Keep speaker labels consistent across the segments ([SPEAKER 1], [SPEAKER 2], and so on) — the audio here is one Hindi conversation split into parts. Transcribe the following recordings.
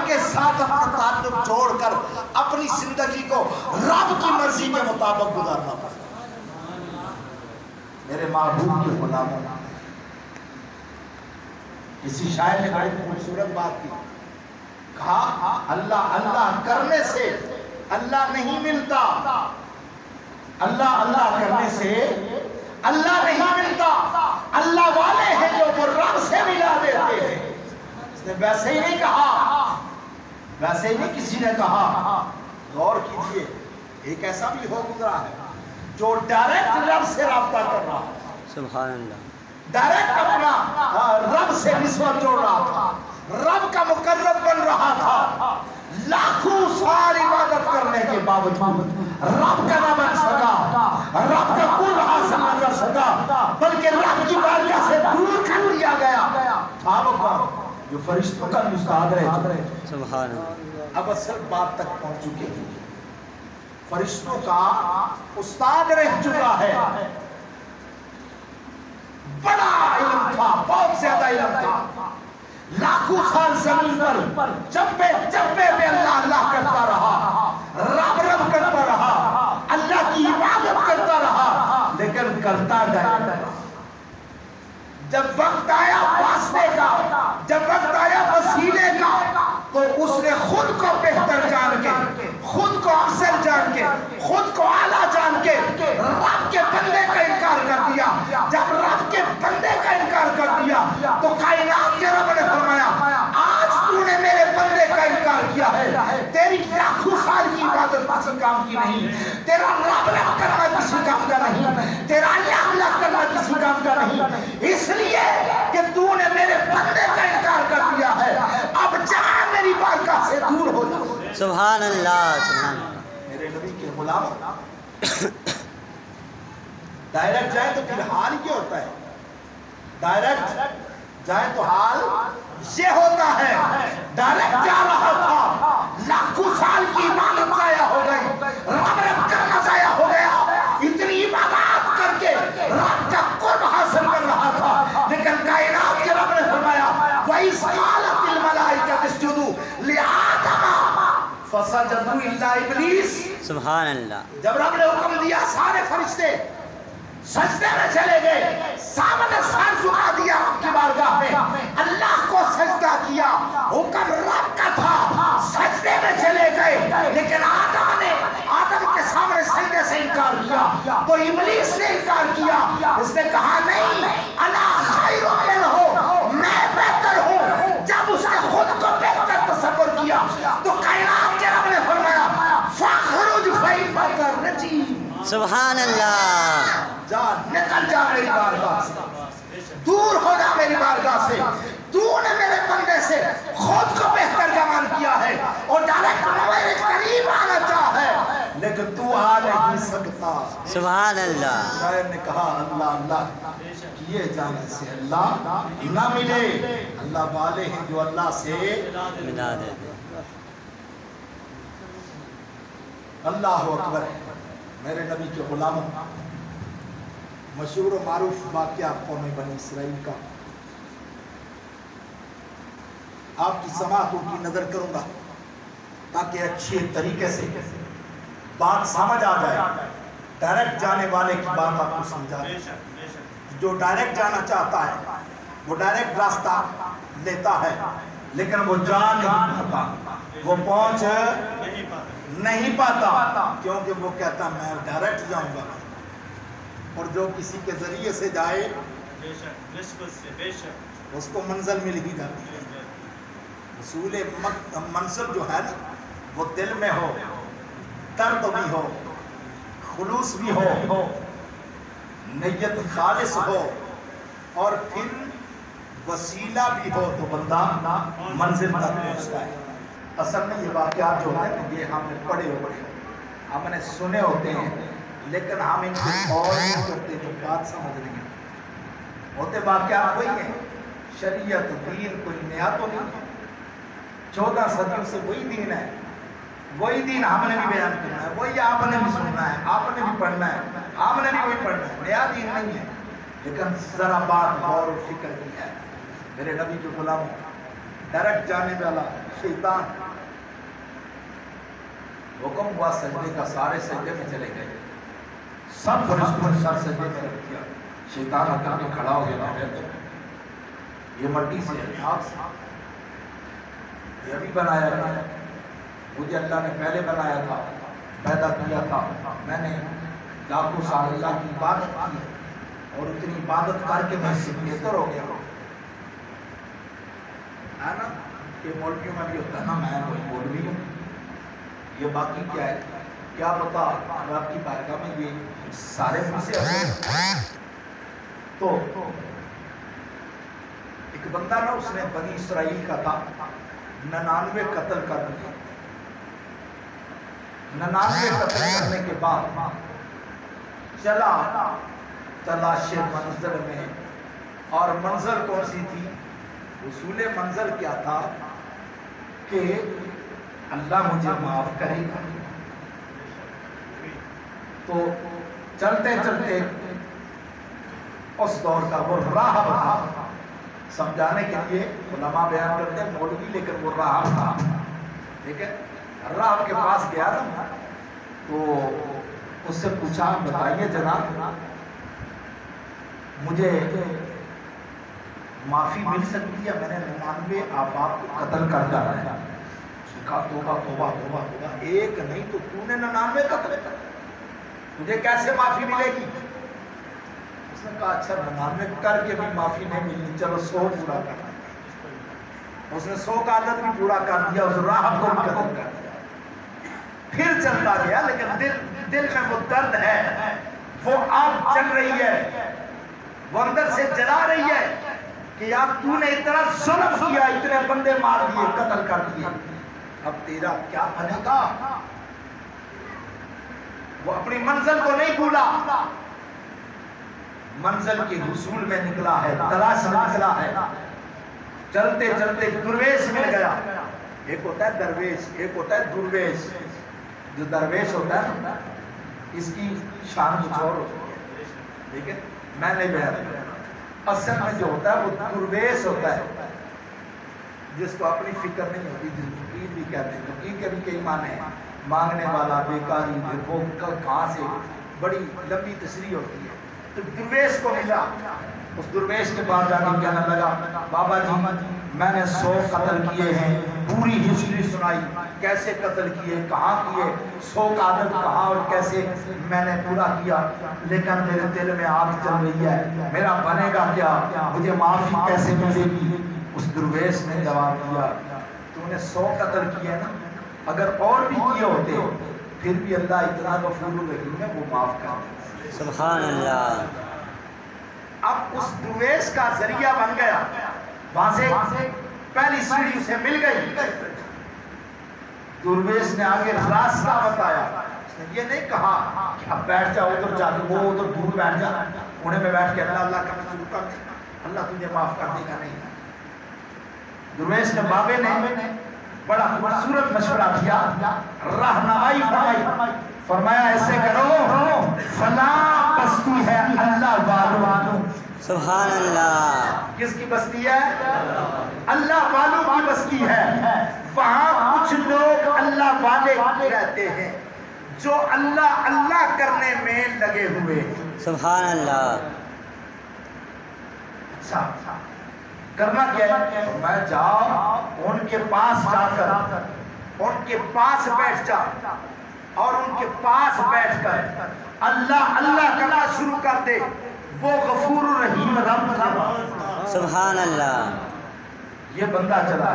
[SPEAKER 1] के साथ अपना ताल्लुक जोड़कर अपनी जिंदगी को रब की मर्जी के मुताबिक गुजारना पड़ता। मेरे महबूब के गुलामों, किसी शायर ने बड़ी खूबसूरत बात की, कहा अल्लाह अल्लाह करने से अल्लाह नहीं मिलता, अल्लाह अल्लाह करने से अल्लाह नहीं मिलता, अल्लाह वाले हैं जो वो रब से मिला देते हैं। इसने वैसे ही नहीं कहा, वैसे ही नहीं किसी ने कहा। गौर कीजिए, एक ऐसा भी हो गुजरा है जो डायरेक्ट रब से राब्ता कर रहा है,
[SPEAKER 2] सुभान अल्लाह,
[SPEAKER 1] डायरेक्ट अपना रब से निस्बत जोड़ रहा था, रब का मुकर्रब बन रहा था, लाखों साल इबादत करने के बावजूद रब का ना बन सका, रब का कुर्ब हासिल न कर सका, बल्कि रब की बारगाह से दूर कर दिया गया। था वो कौन? जो फरिश्तों का उस्ताद रहे।
[SPEAKER 2] सुभान अल्लाह।
[SPEAKER 1] अब असल बात तक पहुंच चुके हैं, फरिश्तों का उस्ताद रह चुका है, बड़ा इल्म था, बहुत ज्यादा इल्म था, लाखों साल जमीन पर चप्पे चप्पे पे अल्लाह अल्लाह करता रहा, रब रब करता रहा, अल्लाह की इबादत करता रहा, लेकिन करता गया। जब वक्त आया वास्ते का, जब वक्त आया वसीले का, तो उसने खुद को बेहतर जान के, खुद को अफजल जान के, खुद को आला जान के रब के बंदे का इनकार कर दिया। जब रब के बंदे का इनकार कर दिया तो कायनात के रब ने फरमाया, आज तूने मेरे बंदे का इनकार किया है, तेरी लाखों साल की इबादत किसी काम की नहीं, तेरा रब रब करना किसी काम का नहीं, तेरा अल्लाह अल्लाह करना किसी काम का नहीं, इसलिए कि तूने मेरे बंदे का इनकार कर दिया है। अब जा मेरी बारगाह से दूर हो जा।
[SPEAKER 2] सुभान अल्लाह, सुभान अल्लाह।
[SPEAKER 1] मेरे नबी के गुलाम डायरेक्ट जाए तो फिर हाल ये होता है, डायरेक्ट जाए तो हाल ये होता है। डायरेक्ट जा रहा था, लाखों साल की इबादत जाया हो गई, रब रब करना जाया हो गया, इतनी इबादत करके रब का कुर्ब हासिल कर रहा था, लेकिन कायनात के रब ने फरमाया, वही सालतिल मलाइका तस्जुदू लिआदम फसजदू इल्ला इब्लीस।
[SPEAKER 2] सुभान अल्लाह।
[SPEAKER 1] जब रब ने हुक्म दिया सारे फरिश्ते सजदे में चले गए, सामने सर झुका दिया रब की बारगाह में, अल्लाह को सजदा किया, हुक्म रब का था, सजदे में चले गए, लेकिन आदम के सामने सजदे से इनकार किया, तो इब्लीस ने इनकार किया। उसने कहा नहीं, अना खैरुम मिनहु, मैं बेहतर हूँ। जब उसने खुद को बेहतर तसव्वुर किया तो कायनात के रब ने फरमाया, फखरुज फइन्नका रजीम।
[SPEAKER 2] सुभान अल्लाह।
[SPEAKER 1] जा, निकल जा मेरी बारगाह से, दूर हो जा मेरी बारगाह से, तूने मेरे बंदे से खुद को बेहतर गमान किया है और डायरेक्ट मेरे करीब आना चाहे, लेकिन तू आ नहीं सकता।
[SPEAKER 2] सुभान अल्लाह।
[SPEAKER 1] शायर ने कहा, अल्लाह अल्लाह किए जाने से अल्लाह ना मिले, अल्लाह वाले हैं जो अल्लाह से
[SPEAKER 2] मिला देते।
[SPEAKER 1] अल्लाह अकबर। मेरे नबी के गुलामों, मशहूर मारूफ वाक़या कौम बनी इसराइल का, आपकी समातों की नजर करूंगा ताकि अच्छे तरीके से बात समझ आ जाए, डायरेक्ट जाने वाले की बात आपको समझा दे। जो डायरेक्ट जाना चाहता है वो डायरेक्ट रास्ता लेता है, लेकिन वो जा नहीं पाता, वो पहुंच नहीं पाता, क्योंकि वो कहता मैं डायरेक्ट जाऊंगा, और जो किसी के जरिए से जाए उसको मंजिल मिल ही जाती है। रसूल मंसिल जो है ना, वो दिल में हो, दर्द भी हो, खुलूस भी हो, नियत खालिस हो, और फिर वसीला भी हो, तो बंदा मंजिल तक पहुंचता है। असल में ये वाक़यात जो है ये हमने पढ़े होते हैं, हमने सुने होते हैं, लेकिन हम इनको और नहीं करते, जो बात समझ नहीं होते। वाक़यात वही है, शरीयत दीन कोई नया तो नहीं है, 14 सदियों से वही दीन है, वही दीन हमने भी बयान करना है, वही आपने भी सुनना है, आपने भी पढ़ना है, हमने भी वही पढ़ना है, नया दीन नहीं है। लेकिन जरा बात गौर और फिक्र की है। मेरे नबी के गुलामों, डायरेक्ट जाने वाला शैतान। हुक्म हुआ सजदे का, सारे सजदे में चले गए, सब फरिश्तों ने सर सजदे में रख दिया। शैतान आकर के खड़ा हो गया, ये मट्टी से ये भी बनाया है, मुझे अल्लाह ने पहले बनाया था, पैदा किया था, मैंने लाखों साल अल्लाह की इबादत की है और उतनी इबादत करके मैं इससे बेहतर हो गया है ना। कि मौलवियों में भी होता है ना, मैं कोई मौलवी हूँ, ये बाकी क्या है, क्या पता आपकी बारगाह में ये सारे मुझसे तो एक बंदा ना, उसने बनी इसराइल का था, 99 कत्ल कर दिए। 99 कत्ल करने के बाद चला तलाशे मंजर में, और मंजर कौन सी थी, उसूले मंजर क्या था कि अल्लाह मुझे माफ करेगा। तो चलते चलते उस दौर का वो राह था, समझाने के लिए उलमा बयान करते हैं मौलवी, लेकिन वो राह था, ठीक है। राह के पास गया ना, तो उससे पूछा, बताइए जनाब मुझे माफी मिल सकती है, मैंने 99 आप को कत्ल कर डाला है। कहा तोबा तोबा तोबा तोबा, एक नहीं तो तूने 99 कत्ल कर, तुझे कैसे माफी मिलेगी। उसने कहा अच्छा 99 करके भी माफी नहीं मिलनी, चलो 100 पूरा कर। उसने 100 का आदत भी पूरा कर दिया, उस राह को भी कत्ल कर दिया। फिर चलता गया, लेकिन दिल में वो दर्द है, वो आग चल रही है, वो अंदर से जला रही है कि यार तूने इतना जुल्म किया, इतने बंदे मार दिए, कत्ल कर दिए, अब तेरा क्या बनेगा। वो अपनी मंजिल को नहीं भूला, मंजिल के हुसूल में निकला है, तलाश में निकला है। चलते चलते दुर्वेश मिल गया। एक होता है दरवेश, एक होता है दुर्वेश। जो दरवेश होता है ना, इसकी शान कुछ और होती है, ठीक है, मैं नहीं बयान। असल में जो होता है वो दुर्वेश होता है, जिसको अपनी फिक्र नहीं होती, जिसको फकीर भी कहते हैं। फकीर के भी कई माने हैं, मांगने वाला, बेकारी, वो कहाँ से, बड़ी लंबी तशरीह होती है। तो दुर्वेश को मिला, उस दुर्वेश के पास जाकर कहने लगा, बाबा जी मैंने 100 कत्ल किए हैं, पूरी हिस्ट्री सुनाई, कैसे कत्ल किए, कहाँ किए, 100 का आदत कहाँ और कैसे मैंने पूरा किया, लेकिन मेरे दिल में आग चल रही है, मेरा बनेगा क्या, मुझे माफी कैसे मिलेगी। उस दुर्वेश ने जवाब दिया, तूने 100 कत्ल किए ना, अगर और भी किए होते फिर भी अल्लाह इतना गफूर रहीम है, वो माफ कर।
[SPEAKER 2] सुभान अल्लाह।
[SPEAKER 1] अब उस दुर्वेश का जरिया बन गया, वहां से पहली सीढ़ी उसे मिल गई। दुर्वेश ने आगे रास्ता बताया, उसने ये नहीं कहा कि अब बैठ जाओ उधर जाके, वो उधर दूर बैठ जा, उन्हें में बैठ के अल्लाह अल्लाह करना शुरू कर दे, अल्लाह तुझे माफ कर देगा, नहीं। दुर्वेश ने बाबे ने बड़ा खूबसूरत मशवरा दिया, रहनुमाई फरमाई, फरमाया ऐसे करो, फला बस्ती है अल्लाह वालों।
[SPEAKER 2] सुभान अल्लाह।
[SPEAKER 1] किसकी बस्ती है? अल्लाह वालों की बस्ती है। वहां कुछ लोग अल्लाह वाले रहते हैं जो अल्लाह अल्लाह करने में लगे हुए।
[SPEAKER 2] सुभान अल्लाह।
[SPEAKER 1] अच्छा, करना क्या है? मैं जाओ उनके पास जाकर उनके पास बैठ जा और उनके पास बैठकर अल्लाह अल्लाह करना शुरू कर दे, वो गफूर रहीम रब।
[SPEAKER 2] सुभान अल्लाह।
[SPEAKER 1] ये बंदा चला।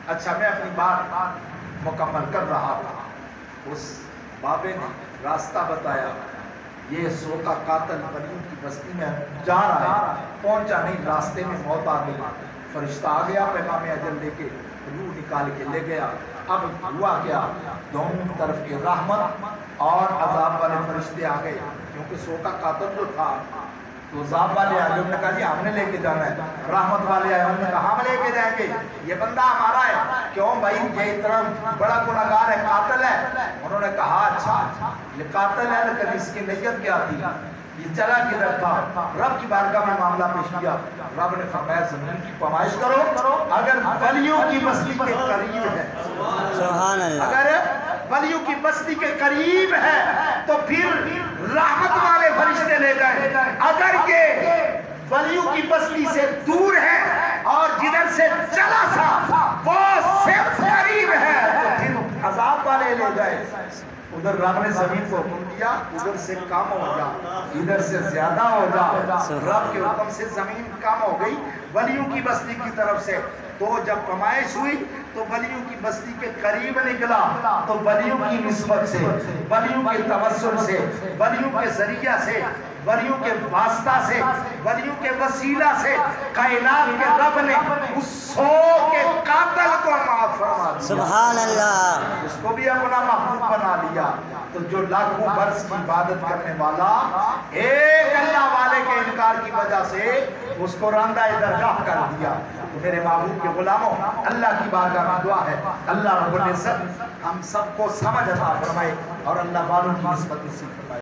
[SPEAKER 1] अच्छा, मैं अपनी बात मुकम्मल कर रहा था। उस बाबे ने रास्ता बताया, ये 100 का कातिल बनियों की बस्ती में जा रहा है, पहुंचा नहीं, रास्ते में मौत आ गई। फरिश्ता आ गया, पैगाम अजल लेके रूह निकाल के ले गया। अब हुआ क्या, दोनों तरफ के रहमत और अजाब वाले फरिश्ते आ गए, क्योंकि 100 का कातिल जो था तो अजाब वाले आए, उन्होंने कहा जी हमने लेके जाना है। रहमत वाले आए, उन्होंने कहा हम लेके जाएंगे, ये बंदा हमारा है। क्यों भाई, ये इतना बड़ा गुनाहगार है, कातिल है। उन्होंने कहा अच्छा ये कातिल है, लेकिन इसकी नीयत क्या थी? ये चला किधर था? रब की बारगाह में मामला पेश किया। रब ने फरमाया ज़मीन की पैमाइश करो, अगर वलियों की बस्ती के करीब है,
[SPEAKER 2] सुभान अल्लाह,
[SPEAKER 1] अगर वलियों की बस्ती के करीब है तो फिर रहमत वाले फरिश्ते ले जाए। अगर ये वलियों की बस्ती से दूर है और जिधर से चला था वो सिर्फ करीब है तो फिर अजाब वाले ले जाए। उधर रब ने जमीन को हुक्म दिया, उधर से कम हो जा, इधर से ज्यादा हो जा। रब के हुक्म से जमीन कम हो गई वलियों की बस्ती की तरफ से। तो जब पैमाइश हुई तो वलियों की बस्ती के करीब निकला तो वलियों की निस्बत से, वलियों के तवस्सुल से, वलियों के जरिया से, वलियों के वास्ता से, वलियों के वसीला से कायनात के रब ने उस 100 के कातिल को माफ फरमा दिया।
[SPEAKER 2] सुभान अल्लाह,
[SPEAKER 1] उसको भी अपना महबूब बना लिया। तो जो लाखों बरस की इबादत करने वाला एक अल्लाह वाले के इनकार की वजह से उसको रांदा दरगाह कर दिया। तो मेरे महबूब के गुलामों, अल्लाह की बारगाह में दुआ है अल्लाह रब्बुल इज्जत हम सबको समझ अता फरमाए और अल्लाह वालों की निस्बत नसीब फरमाए।